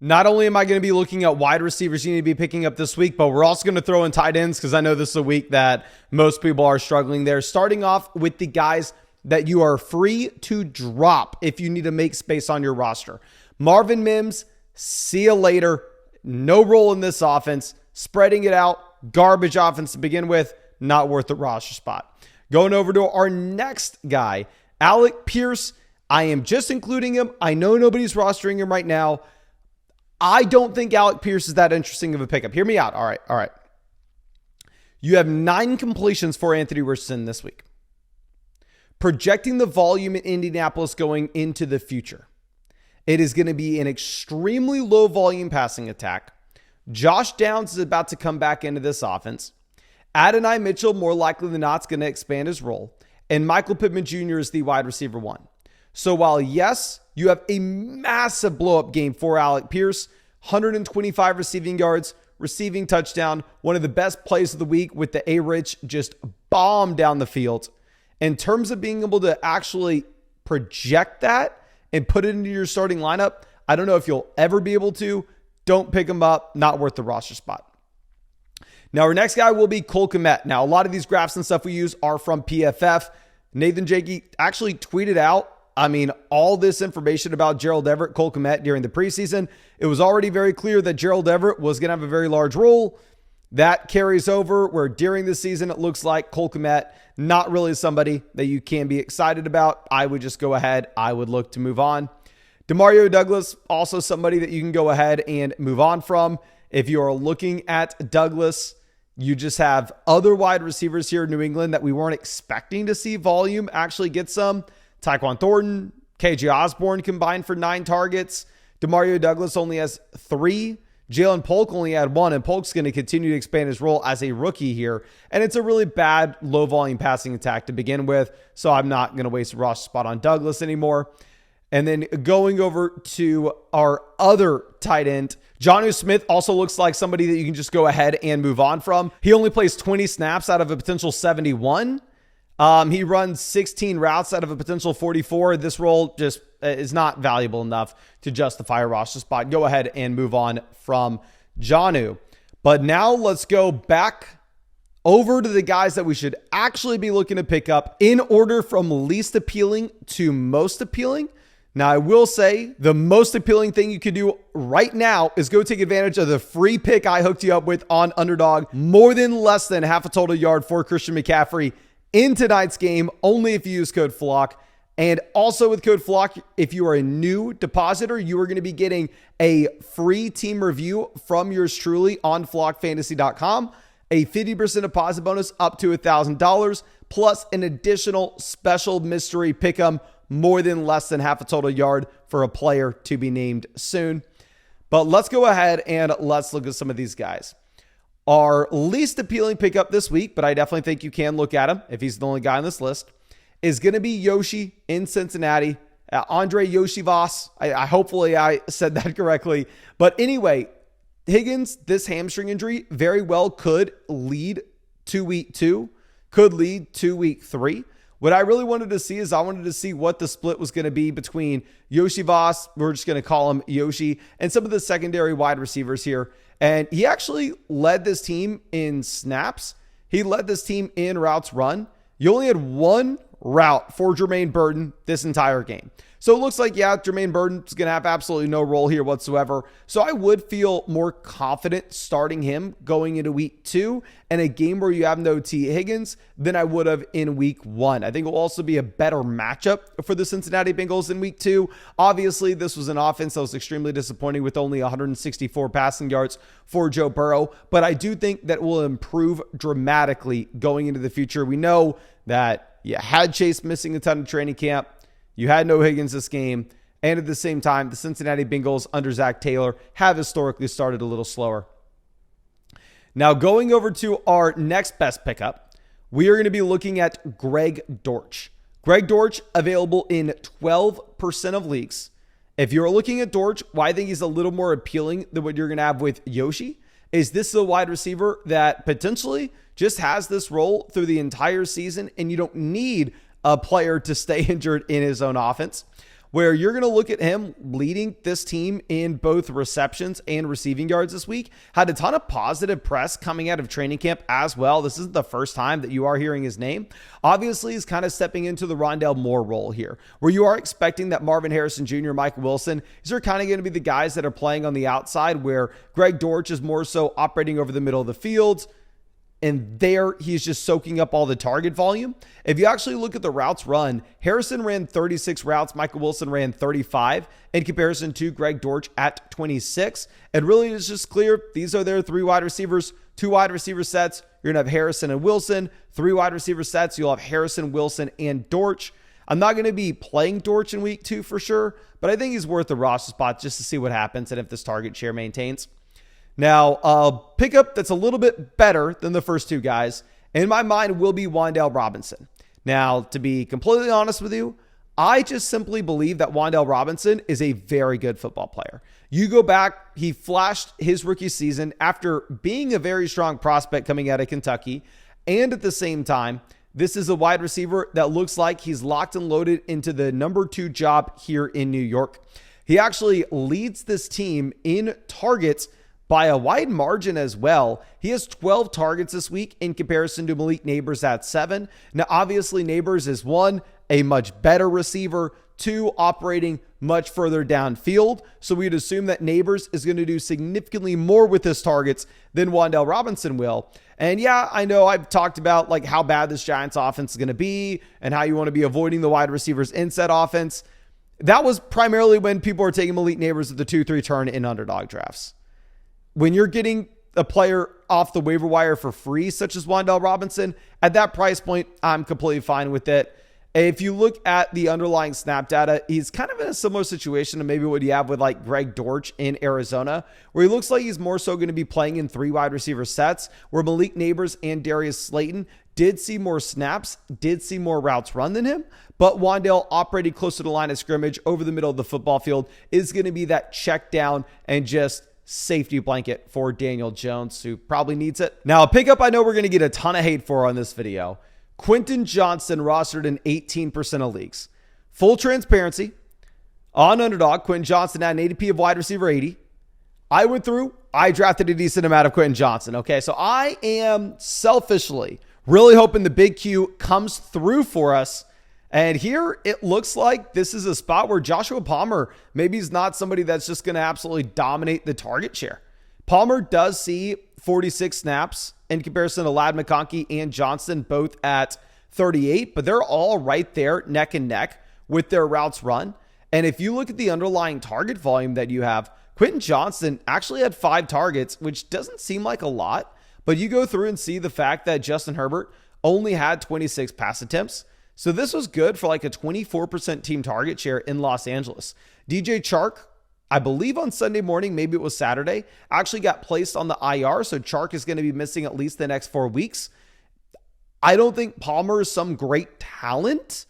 Not only am I going to be looking at wide receivers you need to be picking up this week, but we're also going to throw in tight ends because I know this is a week that most people are struggling there. Starting off with the guys that you are free to drop if you need to make space on your roster. Marvin Mims, see you later. No role in this offense. Spreading it out. Garbage offense to begin with. Not worth the roster spot. Going over to our next guy, Alec Pierce. I am just including him. I know nobody's rostering him right now. I don't think Alec Pierce is that interesting of a pickup. Hear me out. All right. You have 9 completions for Anthony Richardson this week. Projecting the volume in Indianapolis going into the future, it is going to be an extremely low volume passing attack. Josh Downs is about to come back into this offense. Adonai Mitchell, more likely than not, is going to expand his role. And Michael Pittman Jr. is the wide receiver 1. So while, yes, you have a massive blow-up game for Alec Pierce, 125 receiving yards, receiving touchdown, one of the best plays of the week with the A-Rich just bomb down the field. In terms of being able to actually project that and put it into your starting lineup, I don't know if you'll ever be able to. Don't pick him up. Not worth the roster spot. Now, our next guy will be Cole Kmet. Now, a lot of these graphs and stuff we use are from PFF. Nathan Jakey actually tweeted out, all this information about Gerald Everett, Cole Kmet during the preseason. It was already very clear that Gerald Everett was going to have a very large role. That carries over where during the season, it looks like Cole Kmet, not really somebody that you can be excited about. I would just go ahead. I would look to move on. Demario Douglas, also somebody that you can go ahead and move on from. If you are looking at Douglas, you just have other wide receivers here in New England that we weren't expecting to see volume actually get some. Tyquan Thornton, KJ Osborne combined for 9 targets. Demario Douglas only has 3. Jalen Polk only had 1, and Polk's going to continue to expand his role as a rookie here. And it's a really bad low-volume passing attack to begin with, so I'm not going to waste a roster spot on Douglas anymore. And then going over to our other tight end, Jonnu Smith also looks like somebody that you can just go ahead and move on from. He only plays 20 snaps out of a potential 71. He runs 16 routes out of a potential 44. This role just is not valuable enough to justify a roster spot. Go ahead and move on from Jonnu. But now let's go back over to the guys that we should actually be looking to pick up in order from least appealing to most appealing. Now, I will say the most appealing thing you could do right now is go take advantage of the free pick I hooked you up with on Underdog. More than less than half a total yard for Christian McCaffrey in tonight's game, only if you use code FLOCK. And also with code FLOCK, if you are a new depositor, you are going to be getting a free team review from yours truly on flockfantasy.com, a 50% deposit bonus up to $1,000, plus an additional special mystery pick'em, more than less than half a total yard for a player to be named soon. But let's go ahead and let's look at some of these guys. Our least appealing pickup this week, but I definitely think you can look at him if he's the only guy on this list, is going to be Yoshi in Cincinnati. Andre Yoshivas. Hopefully I said that correctly. But anyway, Higgins, this hamstring injury very well could lead to week 2, could lead to week 3. What I really wanted to see is I wanted to see what the split was going to be between Yoshivas, we're just going to call him Yoshi, and some of the secondary wide receivers here. And he actually led this team in snaps. He led this team in routes run. You only had 1 route for Jermaine Burton this entire game. So it looks like, Jermaine Burton's going to have absolutely no role here whatsoever. So I would feel more confident starting him going into week 2 and a game where you have no T. Higgins than I would have in week 1. I think it will also be a better matchup for the Cincinnati Bengals in week 2. Obviously, this was an offense that was extremely disappointing with only 164 passing yards for Joe Burrow. But I do think that will improve dramatically going into the future. We know that you had Chase missing a ton of training camp. You had no Higgins this game. And at the same time, the Cincinnati Bengals under Zach Taylor have historically started a little slower. Now, going over to our next best pickup, we are going to be looking at Greg Dortch. Greg Dortch available in 12% of leagues. If you're looking at Dortch, why I think he's a little more appealing than what you're going to have with Yoshi is this is a wide receiver that potentially just has this role through the entire season, and you don't need a player to stay injured in his own offense. where you're going to look at him leading this team in both receptions and receiving yards this week. Had a ton of positive press coming out of training camp as well. This isn't the first time that you are hearing his name. Obviously, he's kind of stepping into the Rondale Moore role here, where you are expecting that Marvin Harrison Jr., Michael Wilson, these are kind of going to be the guys that are playing on the outside, where Greg Dortch is more so operating over the middle of the field. And there, he's just soaking up all the target volume. If you actually look at the routes run, Harrison ran 36 routes. Michael Wilson ran 35 in comparison to Greg Dortch at 26. And really, it's just clear these are their 3 wide receivers, 2 wide receiver sets. You're going to have Harrison and Wilson. 3 wide receiver sets. You'll have Harrison, Wilson, and Dortch. I'm not going to be playing Dortch in week 2 for sure, but I think he's worth the roster spot just to see what happens and if this target share maintains. Now, a pickup that's a little bit better than the first 2 guys, in my mind, will be Wan'Dale Robinson. Now, to be completely honest with you, I just simply believe that Wan'Dale Robinson is a very good football player. You go back, he flashed his rookie season after being a very strong prospect coming out of Kentucky, and at the same time, this is a wide receiver that looks like he's locked and loaded into the number 2 job here in New York. He actually leads this team in targets by a wide margin as well. He has 12 targets this week in comparison to Malik Nabers at 7. Now, obviously, Nabers is 1, a much better receiver, 2, operating much further downfield. So we'd assume that Nabers is going to do significantly more with his targets than Wan'Dale Robinson will. And yeah, I know I've talked about like how bad this Giants offense is going to be and how you want to be avoiding the wide receivers in said offense. That was primarily when people were taking Malik Nabers at the 2-3 turn in underdog drafts. When you're getting a player off the waiver wire for free, such as Wan'Dale Robinson, at that price point, I'm completely fine with it. If you look at the underlying snap data, he's kind of in a similar situation to maybe what you have with like Greg Dortch in Arizona, where he looks like he's more so going to be playing in 3 wide receiver sets, where Malik Nabers and Darius Slayton did see more snaps, did see more routes run than him, but Wan'Dale operating closer to the line of scrimmage over the middle of the football field is going to be that check down and just safety blanket for Daniel Jones, who probably needs it. Now, a pickup I know we're going to get a ton of hate for on this video. Quentin Johnston rostered in 18% of leagues. Full transparency, on Underdog, Quentin Johnston had an ADP of wide receiver 80. I went through, I drafted a decent amount of Quentin Johnston. Okay, so I am selfishly really hoping the big Q comes through for us. And here it looks like this is a spot where Joshua Palmer maybe is not somebody that's just going to absolutely dominate the target share. Palmer does see 46 snaps in comparison to Ladd McConkey and Johnston, both at 38, but they're all right there neck and neck with their routes run. And if you look at the underlying target volume that you have, Quentin Johnston actually had 5 targets, which doesn't seem like a lot, but you go through and see the fact that Justin Herbert only had 26 pass attempts. So this was good for like a 24% team target share in Los Angeles. DJ Chark, I believe on Sunday morning, maybe it was Saturday, actually got placed on the IR. So Chark is going to be missing at least the next 4 weeks. I don't think Palmer is some great talent.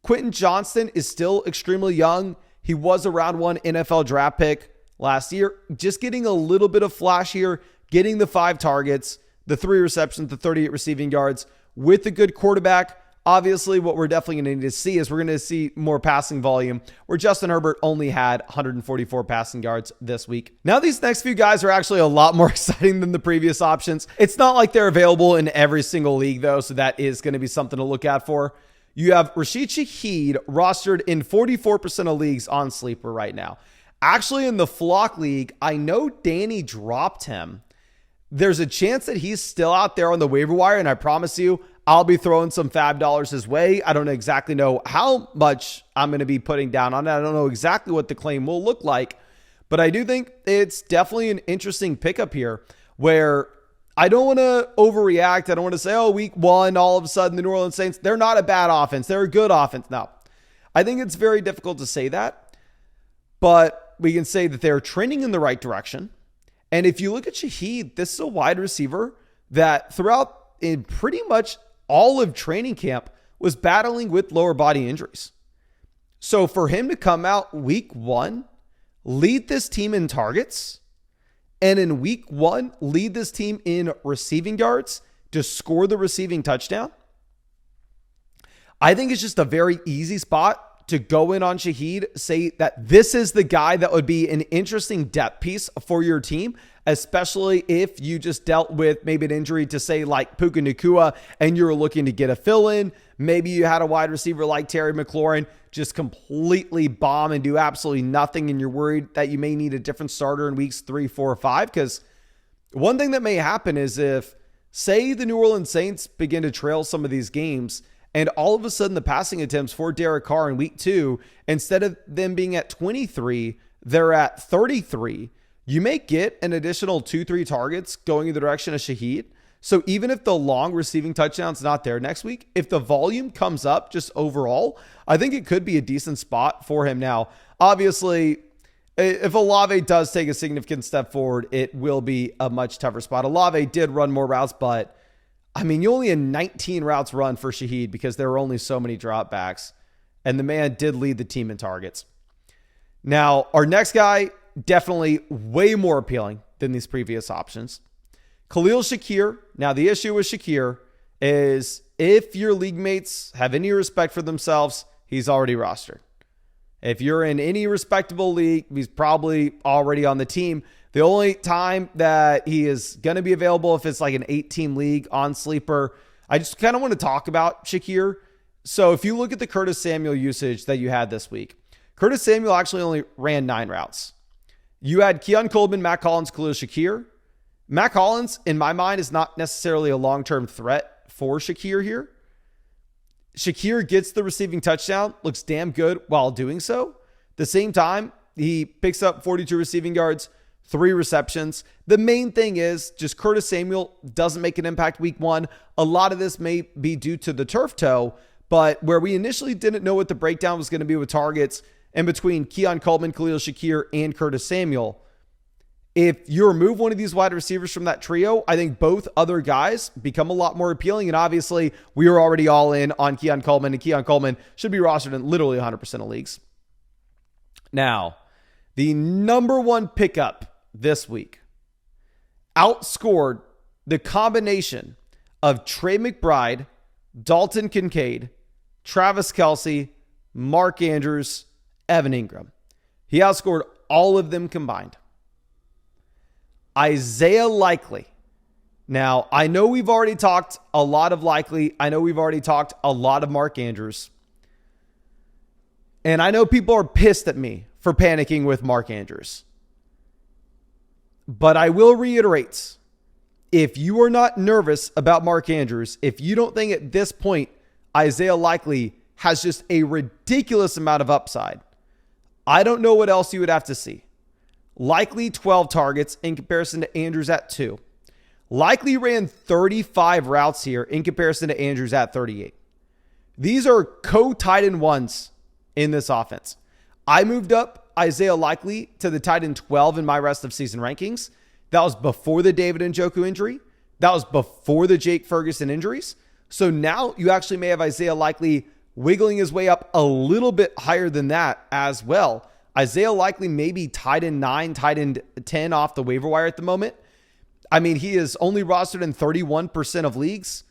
Quentin Johnston is still extremely young. He was a round 1 NFL draft pick last year. Just getting a little bit of flash here, getting the 5 targets, the 3 receptions, the 38 receiving yards with a good quarterback. Obviously, what we're definitely going to need to see is we're going to see more passing volume, where Justin Herbert only had 144 passing yards this week. Now, these next few guys are actually a lot more exciting than the previous options. It's not like they're available in every single league, though, so that is going to be something to look out for. You have Rashid Shaheed rostered in 44% of leagues on Sleeper right now. Actually, in the Flock League, I know Danny dropped him. There's a chance that he's still out there on the waiver wire, and I promise you, I'll be throwing some fab dollars his way. I don't exactly know how much I'm going to be putting down on it. I don't know exactly what the claim will look like, but I do think it's definitely an interesting pickup here, where I don't want to overreact. I don't want to say, oh, week 1, all of a sudden the New Orleans Saints, they're not a bad offense. They're a good offense. No, I think it's very difficult to say that, but we can say that they're trending in the right direction. And if you look at Shaheed, this is a wide receiver that throughout in pretty much all of training camp was battling with lower body injuries. So for him to come out week 1, lead this team in targets, and in week 1, lead this team in receiving yards to score the receiving touchdown, I think it's just a very easy spot to go in on Shaheed, say that this is the guy that would be an interesting depth piece for your team, especially if you just dealt with maybe an injury to say like Puka Nacua and you're looking to get a fill in. Maybe you had a wide receiver like Terry McLaurin just completely bomb and do absolutely nothing, and you're worried that you may need a different starter in weeks 3, 4, or 5. Because one thing that may happen is if, say, the New Orleans Saints begin to trail some of these games, and all of a sudden the passing attempts for Derek Carr in week 2, instead of them being at 23, they're at 33. You may get an additional 2-3 targets going in the direction of Shaheed. So even if the long receiving touchdown's not there next week, if the volume comes up just overall, I think it could be a decent spot for him. Now, obviously, if Olave does take a significant step forward, it will be a much tougher spot. Olave did run more routes, but I mean, you only had 19 routes run for Shaheed because there were only so many dropbacks, and the man did lead the team in targets. Now, our next guy, definitely way more appealing than these previous options. Khalil Shakir. Now, the issue with Shakir is if your league mates have any respect for themselves, he's already rostered. If you're in any respectable league, he's probably already on the team. The only time that he is going to be available if it's like an 8-team league on Sleeper. I just kind of want to talk about Shakir. So if you look at the Curtis Samuel usage that you had this week, Curtis Samuel actually only ran 9 routes. You had Keon Coleman, Matt Collins, Khalil Shakir. Matt Collins, in my mind, is not necessarily a long-term threat for Shakir here. Shakir gets the receiving touchdown, looks damn good while doing so. At the same time, he picks up 42 receiving yards, 3 receptions. The main thing is just Curtis Samuel doesn't make an impact week 1. A lot of this may be due to the turf toe, but where we initially didn't know what the breakdown was going to be with targets in between Keon Coleman, Khalil Shakir, and Curtis Samuel, if you remove one of these wide receivers from that trio, I think both other guys become a lot more appealing. And obviously, we were already all in on Keon Coleman, and Keon Coleman should be rostered in literally 100% of leagues. Now, the number 1 pickup this week outscored the combination of Trey McBride, Dalton Kincaid, Travis Kelce, Mark Andrews, Evan Ingram. He outscored all of them combined. Isaiah Likely. Now, I know we've already talked a lot of Likely. I know we've already talked a lot of Mark Andrews. And I know people are pissed at me for panicking with Mark Andrews. But I will reiterate, if you are not nervous about Mark Andrews, if you don't think at this point Isaiah Likely has just a ridiculous amount of upside, I don't know what else you would have to see. Likely 12 targets in comparison to Andrews at 2. Likely ran 35 routes here in comparison to Andrews at 38. These are co-tight end ones in this offense. I moved up Isaiah Likely to the tight end 12 in my rest of season rankings. That was before the David Njoku injury. That was before the Jake Ferguson injuries. So now you actually may have Isaiah Likely wiggling his way up a little bit higher than that as well. Isaiah Likely maybe tight end 9, tight end 10 off the waiver wire at the moment. I mean, he is only rostered in 31% of leagues.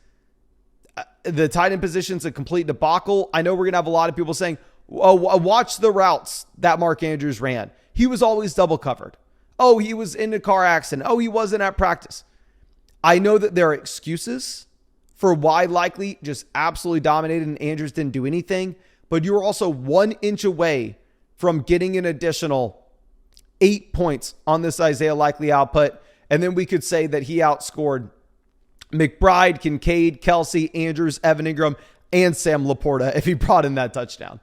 The tight end position's a complete debacle. I know we're going to have a lot of people saying, oh, watch the routes that Mark Andrews ran. He was always double covered. Oh, he was in a car accident. Oh, he wasn't at practice. I know that there are excuses for why Likely just absolutely dominated and Andrews didn't do anything, but you were also 1 inch away from getting an additional 8 points on this Isaiah Likely output. And then we could say that he outscored McBride, Kincaid, Kelce, Andrews, Evan Ingram, and Sam Laporta if he brought in that touchdown.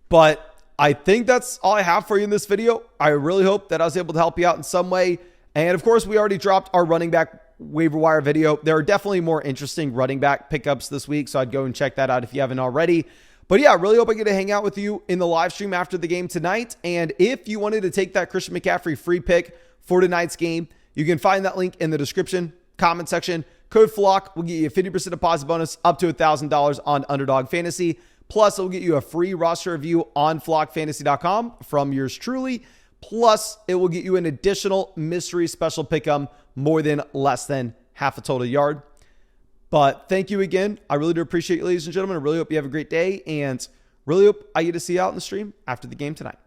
But I think that's all I have for you in this video. I really hope that I was able to help you out in some way. And of course, we already dropped our running back waiver wire video. There are definitely more interesting running back pickups this week, so I'd go and check that out if you haven't already. But yeah, I really hope I get to hang out with you in the live stream after the game tonight. And if you wanted to take that Christian McCaffrey free pick for tonight's game, you can find that link in the description, comment section. Code FLOCK will get you a 50% deposit bonus up to $1,000 on Underdog Fantasy. Plus, it'll get you a free roster review on flockfantasy.com from yours truly. Plus, it will get you an additional mystery special pick'em more than less than half a total yard. But thank you again. I really do appreciate you, ladies and gentlemen. I really hope you have a great day. And Really hope I get to see you out in the stream after the game tonight.